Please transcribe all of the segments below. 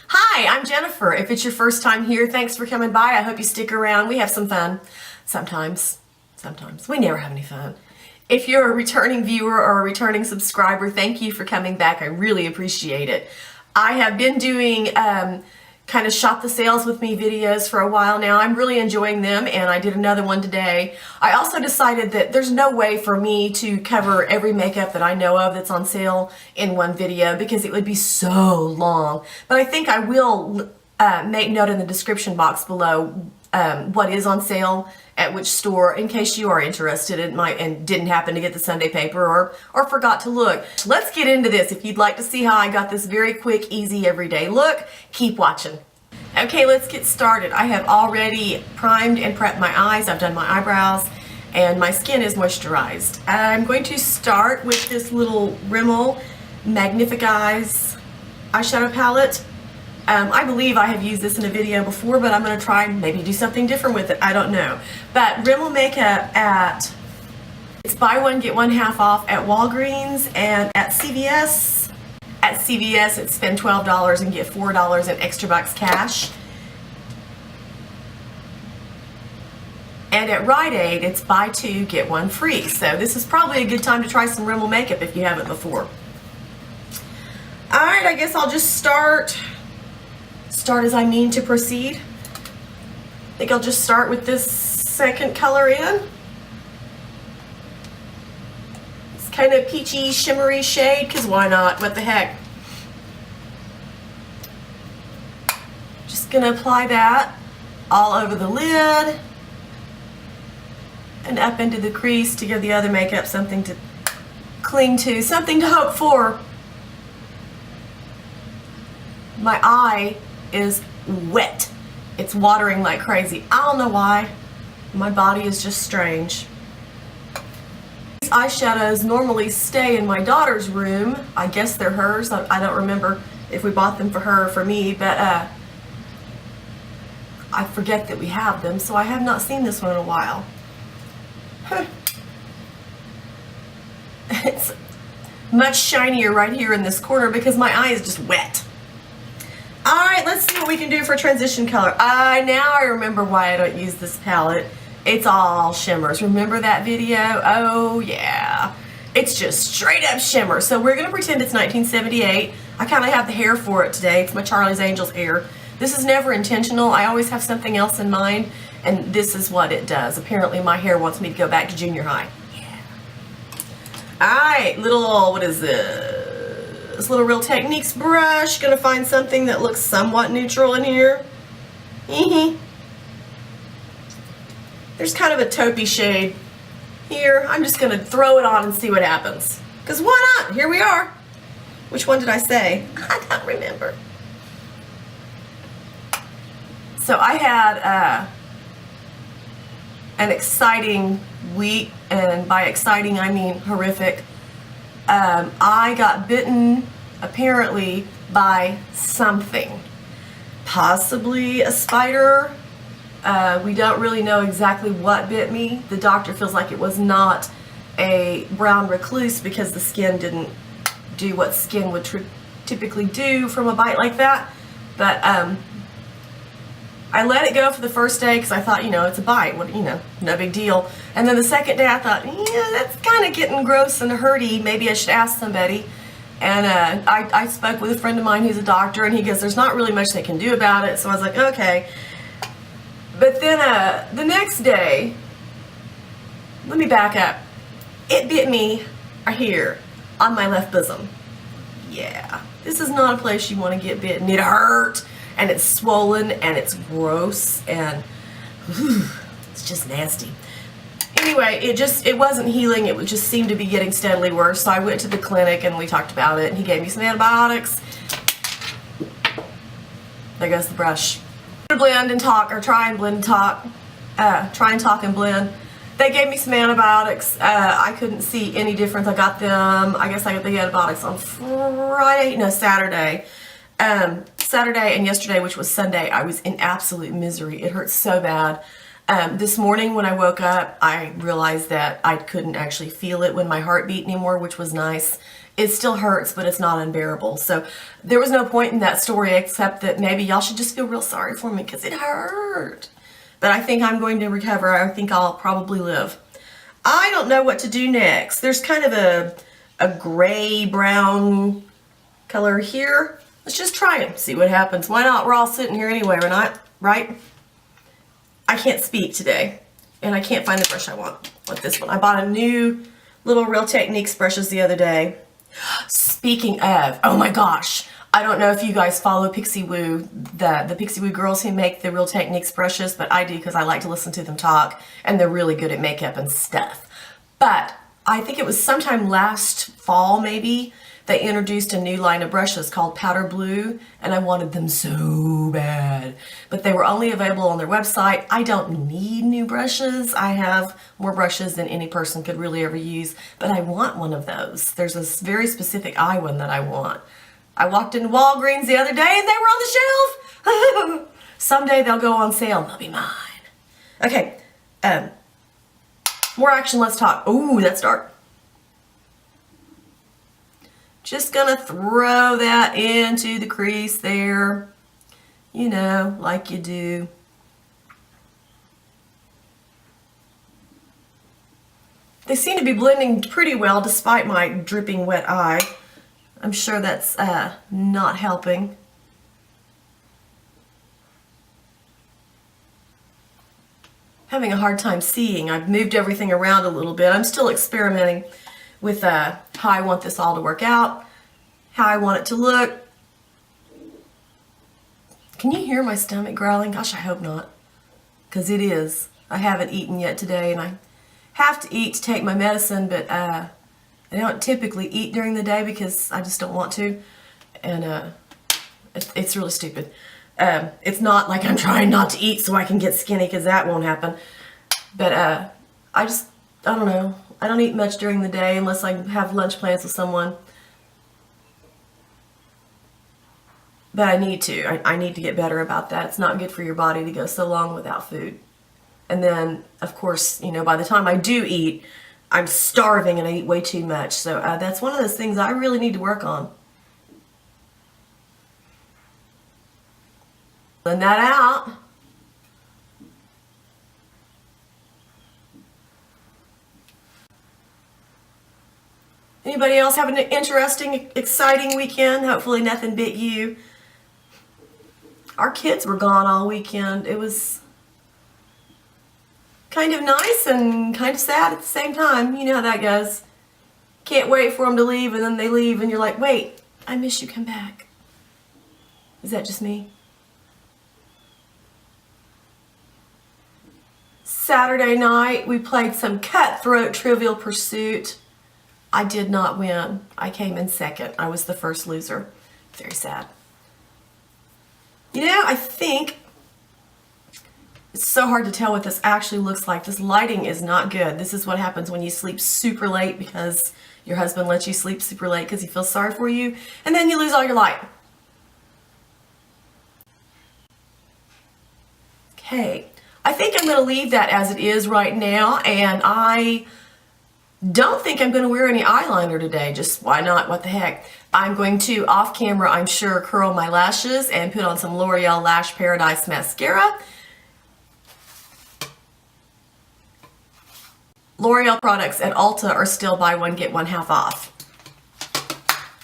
Hi, I'm Jennifer. If it's your first time here, thanks for coming by. I hope you stick around. We have some fun. Sometimes. We never have any fun. If you're a returning viewer or a returning subscriber, thank you for coming back. I really appreciate it. I have been doing kind of shop the sales with me videos for a while now. I'm really enjoying them, and I did another one today. I also decided that there's no way for me to cover every makeup that I know of that's on sale in one video because it would be so long. But I think I will make note in the description box below what is on sale at which store in case you are interested and didn't happen to get the Sunday paper or forgot to look. Let's get into this. If you'd like to see how I got this very quick, easy, everyday look, keep watching. Okay, let's get started. I have already primed and prepped my eyes. I've done my eyebrows and my skin is moisturized. I'm going to start with this little Rimmel Magnific Eyes eyeshadow palette. I believe I have used this in a video before, but I'm going to try and maybe do something different with it. I don't know. But Rimmel makeup it's buy one, get one half off at Walgreens and at CVS. At CVS, it's spend $12 and get $4 in extra bucks cash. And at Rite Aid, it's buy two, get one free. So this is probably a good time to try some Rimmel makeup if you haven't before. Alright, I guess I'll just start as I mean to proceed. I think I'll just start with this second color in. It's kind of peachy, shimmery shade, because why not? What the heck? Just gonna apply that all over the lid and up into the crease to give the other makeup something to cling to, something to hope for. My eye is wet. It's watering like crazy. I don't know why. My body is just strange. These eyeshadows normally stay in my daughter's room. I guess they're hers. I don't remember if we bought them for her or for me, but I forget that we have them, so I have not seen this one in a while. It's much shinier right here in this corner because my eye is just wet. Alright, let's see what we can do for transition color. Now I remember why I don't use this palette. It's all shimmers. Remember that video? Oh yeah. It's just straight up shimmer. So we're going to pretend it's 1978. I kind of have the hair for it today. It's my Charlie's Angels hair. This is never intentional. I always have something else in mind, and this is what it does. Apparently my hair wants me to go back to junior high. Yeah. Alright, what is this? This little Real Techniques brush. Gonna find something that looks somewhat neutral in here. There's kind of a taupey shade here. I'm just gonna throw it on and see what happens. Because why not? Here we are. Which one did I say? I don't remember. So I had an exciting week, and by exciting I mean horrific. I got bitten, apparently, by something. Possibly a spider. We don't really know exactly what bit me. The doctor feels like it was not a brown recluse because the skin didn't do what skin would typically do from a bite like that. But I let it go for the first day because I thought, it's a bite, no big deal. And then the second day I thought, yeah, that's kind of getting gross and hurty. Maybe I should ask somebody. And I spoke with a friend of mine who's a doctor, and he goes, there's not really much they can do about it. So I was like, okay. But then the next day, let me back up. It bit me right here on my left bosom. Yeah, this is not a place you want to get bitten. It hurt. And it's swollen and it's gross and it's just nasty. Anyway, it wasn't healing. It just seemed to be getting steadily worse. So I went to the clinic and we talked about it, and he gave me some antibiotics. There goes the brush. Blend and talk, or try and blend and talk. Try and talk and blend. They gave me some antibiotics. I couldn't see any difference. I got them, I guess I got the antibiotics on Saturday. Saturday and yesterday, which was Sunday, I was in absolute misery. It hurt so bad. This morning when I woke up, I realized that I couldn't actually feel it when my heart beat anymore, which was nice. It still hurts, but it's not unbearable. So there was no point in that story except that maybe y'all should just feel real sorry for me because it hurt. But I think I'm going to recover. I think I'll probably live. I don't know what to do next. There's kind of a gray-brown color here. Let's just try it, see what happens. Why not? We're all sitting here anyway, we're not, right? I can't speak today, and I can't find the brush I want this one. I bought a new little Real Techniques brushes the other day. Speaking of, oh my gosh, I don't know if you guys follow Pixie Woo, the Pixie Woo girls who make the Real Techniques brushes, but I do because I like to listen to them talk, and they're really good at makeup and stuff. But I think it was sometime last fall, maybe, they introduced a new line of brushes called Powder Blue, and I wanted them so bad. But they were only available on their website. I don't need new brushes. I have more brushes than any person could really ever use, but I want one of those. There's a very specific eye one that I want. I walked into Walgreens the other day and they were on the shelf. Someday they'll go on sale and they'll be mine. Okay, more action, let's talk. Ooh, that's dark. Just gonna throw that into the crease there, you know, like you do. They seem to be blending pretty well despite my dripping wet eye. I'm sure that's not helping. Having a hard time seeing. I've moved everything around a little bit. I'm still experimenting with how I want this all to work out, how I want it to look. Can you hear my stomach growling? Gosh, I hope not, because it is. I haven't eaten yet today, and I have to eat to take my medicine, but I don't typically eat during the day because I just don't want to, and it's really stupid. It's not like I'm trying not to eat so I can get skinny, because that won't happen, but I don't know. I don't eat much during the day unless I have lunch plans with someone. But I need to. I need to get better about that. It's not good for your body to go so long without food. And then, of course, you know, by the time I do eat, I'm starving and I eat way too much. So that's one of those things I really need to work on. Blend that out. Anybody else having an interesting, exciting weekend? Hopefully nothing bit you. Our kids were gone all weekend. It was kind of nice and kind of sad at the same time. You know how that goes. Can't wait for them to leave, and then they leave and you're like, wait, I miss you, come back. Is that just me? Saturday night we played some Cutthroat Trivial Pursuit. I did not win. I came in second. I was the first loser. Very sad. You know, I think it's so hard to tell what this actually looks like. This lighting is not good. This is what happens when you sleep super late because your husband lets you sleep super late because he feels sorry for you, and then you lose all your light. Okay, I think I'm going to leave that as it is right now, and I don't think I'm going to wear any eyeliner today. Just why not? What the heck? I'm going to, off camera, I'm sure, curl my lashes and put on some L'Oreal Lash Paradise mascara. L'Oreal products at Ulta are still buy one, get one half off.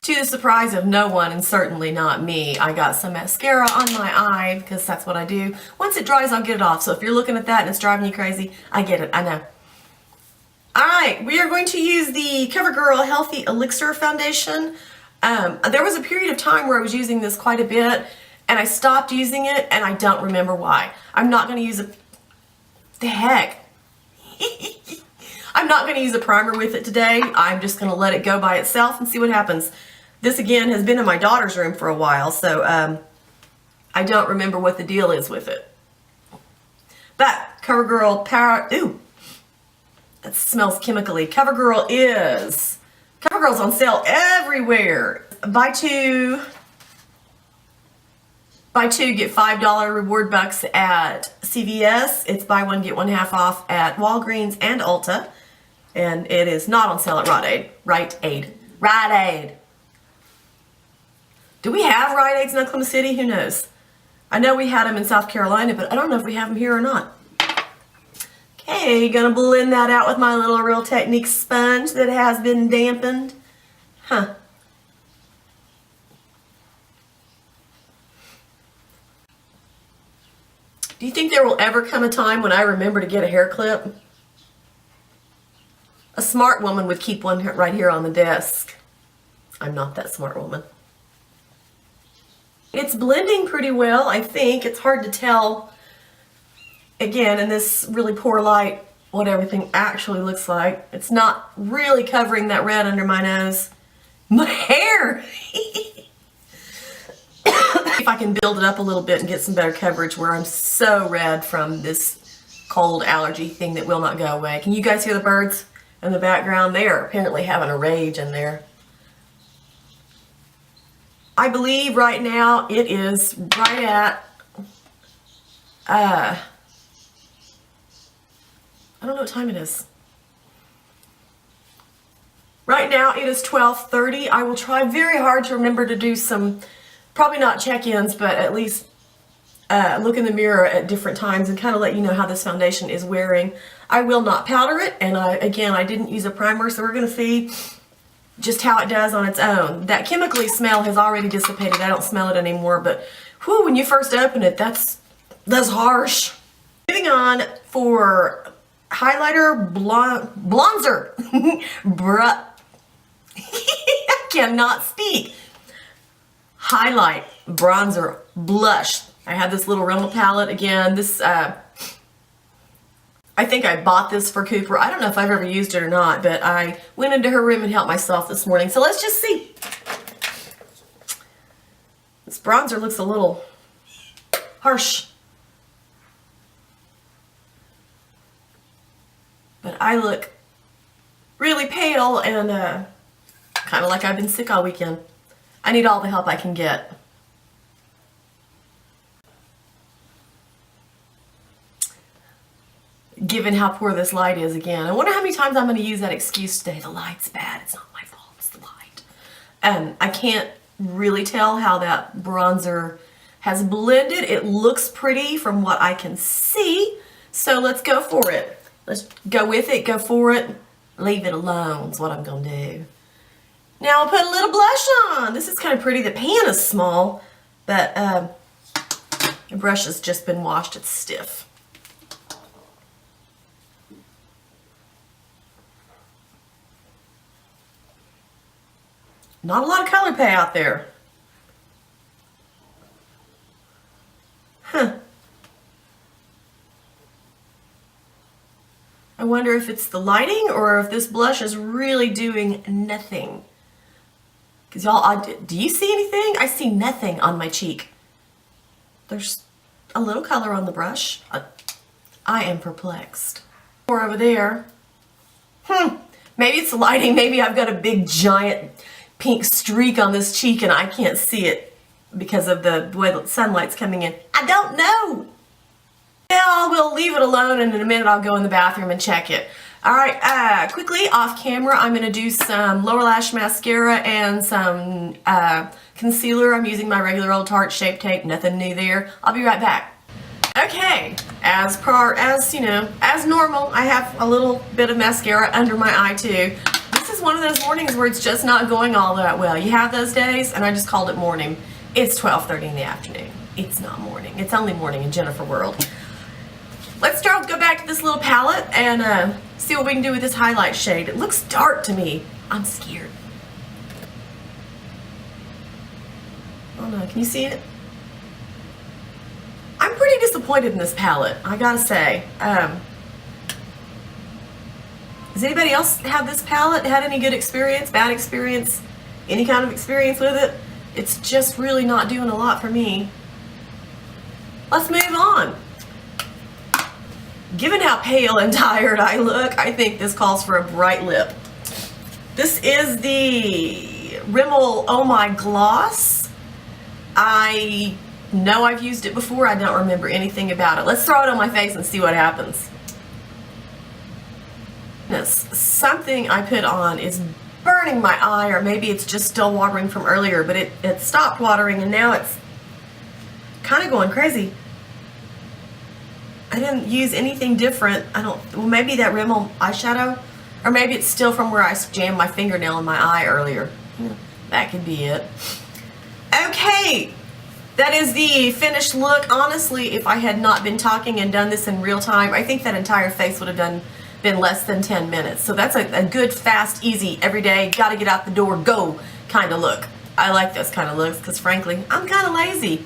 To the surprise of no one, and certainly not me, I got some mascara on my eye because that's what I do. Once it dries, I'll get it off. So if you're looking at that and it's driving you crazy, I get it. I know. Alright, we are going to use the CoverGirl Healthy Elixir Foundation. There was a period of time where I was using this quite a bit, and I stopped using it, and I don't remember why. I'm not going to use it. The heck? I'm not going to use a primer with it today. I'm just going to let it go by itself and see what happens. This, again, has been in my daughter's room for a while, so I don't remember what the deal is with it. But CoverGirl Power... Ooh! That smells chemically. CoverGirl's on sale everywhere. Buy two, Buy two, get $5 reward bucks at CVS. It's buy one, get one half off at Walgreens and Ulta. And it is not on sale at Rite Aid. Do we have Rite Aids in Oklahoma City? Who knows? I know we had them in South Carolina, but I don't know if we have them here or not. Okay, gonna blend that out with my little Real Techniques sponge that has been dampened. Huh. Do you think there will ever come a time when I remember to get a hair clip? A smart woman would keep one right here on the desk. I'm not that smart woman. It's blending pretty well, I think. It's hard to tell, again, in this really poor light, what everything actually looks like. It's not really covering that red under my nose. My hair! If I can build it up a little bit and get some better coverage where I'm so red from this cold allergy thing that will not go away. Can you guys hear the birds in the background? They are apparently having a rage in there. I believe right now it is right at, I don't know what time it is. Right now it is 12:30. I will try very hard to remember to do some, probably not check-ins, but at least look in the mirror at different times and kind of let you know how this foundation is wearing. I will not powder it, and I didn't use a primer, so we're going to see just how it does on its own. That chemically smell has already dissipated. I don't smell it anymore, but whew, when you first open it, that's harsh. Moving on for highlighter, bronzer. Bruh. I cannot speak. Highlight, bronzer, blush. I have this little Rimmel palette again. This, I think I bought this for Cooper. I don't know if I've ever used it or not, but I went into her room and helped myself this morning. So let's just see. This bronzer looks a little harsh. But I look really pale and kind of like I've been sick all weekend. I need all the help I can get. Given how poor this light is again. I wonder how many times I'm going to use that excuse today. The light's bad. It's not my fault. It's the light. I can't really tell how that bronzer has blended. It looks pretty from what I can see. So let's go for it. Let's go with it. Go for it. Leave it alone is what I'm going to do. Now I'll put a little blush on. This is kind of pretty. The pan is small, but the brush has just been washed. It's stiff. Not a lot of color pay out there. Huh. I wonder if it's the lighting or if this blush is really doing nothing. Because y'all, do you see anything? I see nothing on my cheek. There's a little color on the brush. I am perplexed. Or over there. Maybe it's the lighting. Maybe I've got a big giant pink streak on this cheek and I can't see it because of the way the sunlight's coming in. I don't know. Well, we'll leave it alone and in a minute I'll go in the bathroom and check it. Alright, quickly off camera I'm going to do some lower lash mascara and some concealer. I'm using my regular old Tarte Shape Tape, nothing new there. I'll be right back. Okay, as normal, I have a little bit of mascara under my eye too. This is one of those mornings where it's just not going all that well. You have those days, and I just called it morning. It's 12:30 in the afternoon. It's not morning. It's only morning in Jennifer world. Let's go back to this little palette and see what we can do with this highlight shade. It looks dark to me. I'm scared. Oh no, can you see it? I'm pretty disappointed in this palette, I gotta say. Does anybody else have this palette? Had any good experience, bad experience, any kind of experience with it? It's just really not doing a lot for me. Let's move on. Given how pale and tired I look, I think this calls for a bright lip. This is the Rimmel Oh My Gloss. I know I've used it before. I don't remember anything about it. Let's throw it on my face and see what happens. Something I put on is burning my eye, or maybe it's just still watering from earlier, but it stopped watering and now it's kind of going crazy. I didn't use anything different. Well, maybe that Rimmel eyeshadow, or maybe it's still from where I jammed my fingernail in my eye earlier. That could be it. Okay, that is the finished look. Honestly, if I had not been talking and done this in real time, I think that entire face would have been less than 10 minutes. So that's a good, fast, easy, everyday, gotta get out the door, go kind of look. I like those kind of looks because frankly, I'm kind of lazy.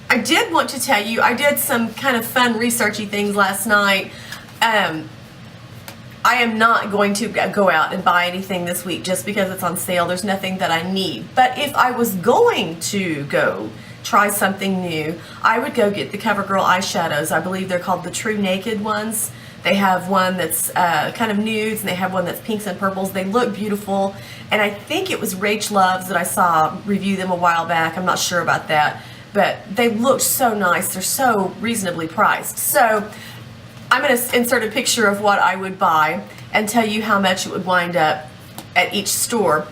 I did want to tell you, I did some kind of fun researchy things last night. I am not going to go out and buy anything this week just because it's on sale. There's nothing that I need. But if I was going to go try something new, I would go get the CoverGirl eyeshadows. I believe they're called the True Naked ones. They have one that's kind of nudes, and they have one that's pinks and purples. They look beautiful, and I think it was Rach Loves that I saw review them a while back. I'm not sure about that, but they looked so nice. They're so reasonably priced. So I'm going to insert a picture of what I would buy and tell you how much it would wind up at each store.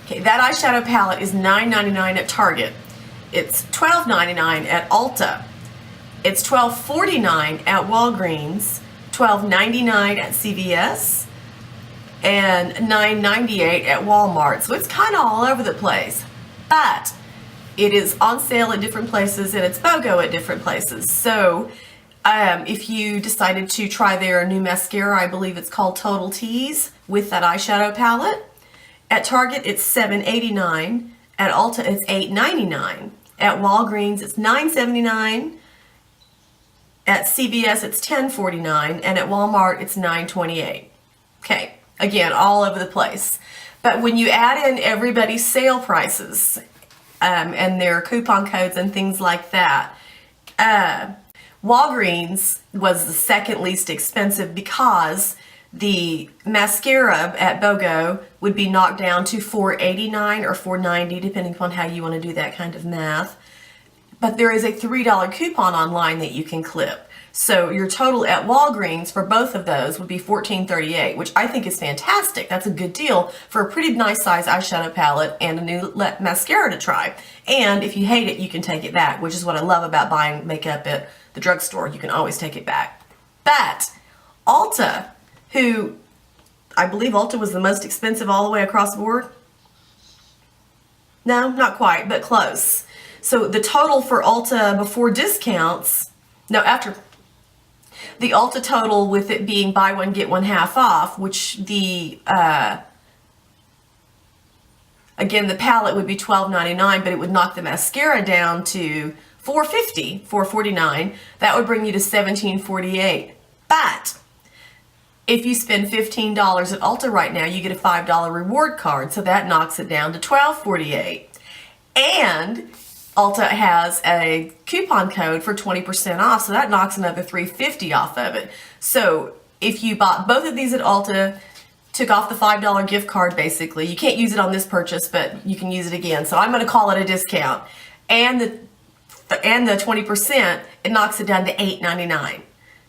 Okay, that eyeshadow palette is $9.99 at Target. It's $12.99 at Ulta. It's $12.49 at Walgreens, $12.99 at CVS, and $9.98 at Walmart. So it's kind of all over the place. But it is on sale at different places, and it's BOGO at different places. So if you decided to try their new mascara, I believe it's called Total Tease, with that eyeshadow palette, at Target it's $7.89. At Ulta it's $8.99. At Walgreens it's $9.79. At CVS it's $10.49. And at Walmart it's $9.28. Okay, again, all over the place. But when you add in everybody's sale prices and their coupon codes and things like that, Walgreens was the second least expensive because the mascara at BOGO would be knocked down to $4.89 or $4.90, depending upon how you want to do that kind of math. But there is a $3 coupon online that you can clip. So your total at Walgreens for both of those would be $14.38, which I think is fantastic. That's a good deal for a pretty nice size eyeshadow palette and a new mascara to try. And if you hate it, you can take it back, which is what I love about buying makeup at the drugstore. You can always take it back. But Ulta, who I believe Ulta was the most expensive all the way across the board. No, not quite, but close. So the total for Ulta before discounts, no, after the Ulta total with it being buy one, get one half off, which the, again, the palette would be $12.99, but it would knock the mascara down to $4.49. That would bring you to $17.48. But if you spend $15 at Ulta right now, you get a $5 reward card, so that knocks it down to $12.48. And Ulta has a coupon code for 20% off, so that knocks another $3.50 off of it. So if you bought both of these at Ulta, took off the $5 gift card basically, you can't use it on this purchase, but you can use it again. So I'm going to call it a discount. And the 20%, it knocks it down to $8.99.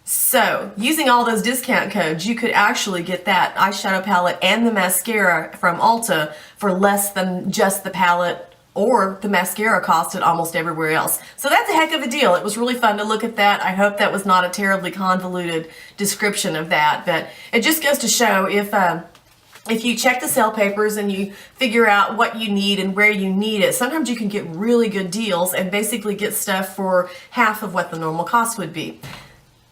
So using all those discount codes, you could actually get that eyeshadow palette and the mascara from Ulta for less than just the palette or the mascara cost at almost everywhere else. So that's a heck of a deal. It was really fun to look at that. I hope that was not a terribly convoluted description of that, but it just goes to show if you check the sale papers and you figure out what you need and where you need it, sometimes you can get really good deals and basically get stuff for half of what the normal cost would be.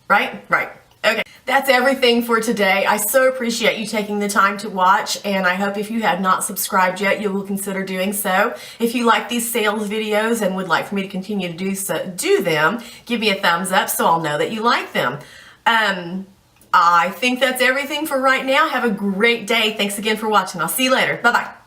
Right? Right. Okay. That's everything for today. I so appreciate you taking the time to watch, and I hope if you have not subscribed yet, you will consider doing so. If you like these sales videos and would like for me to continue to do them, give me a thumbs up so I'll know that you like them. I think that's everything for right now. Have a great day. Thanks again for watching. I'll see you later. Bye-bye.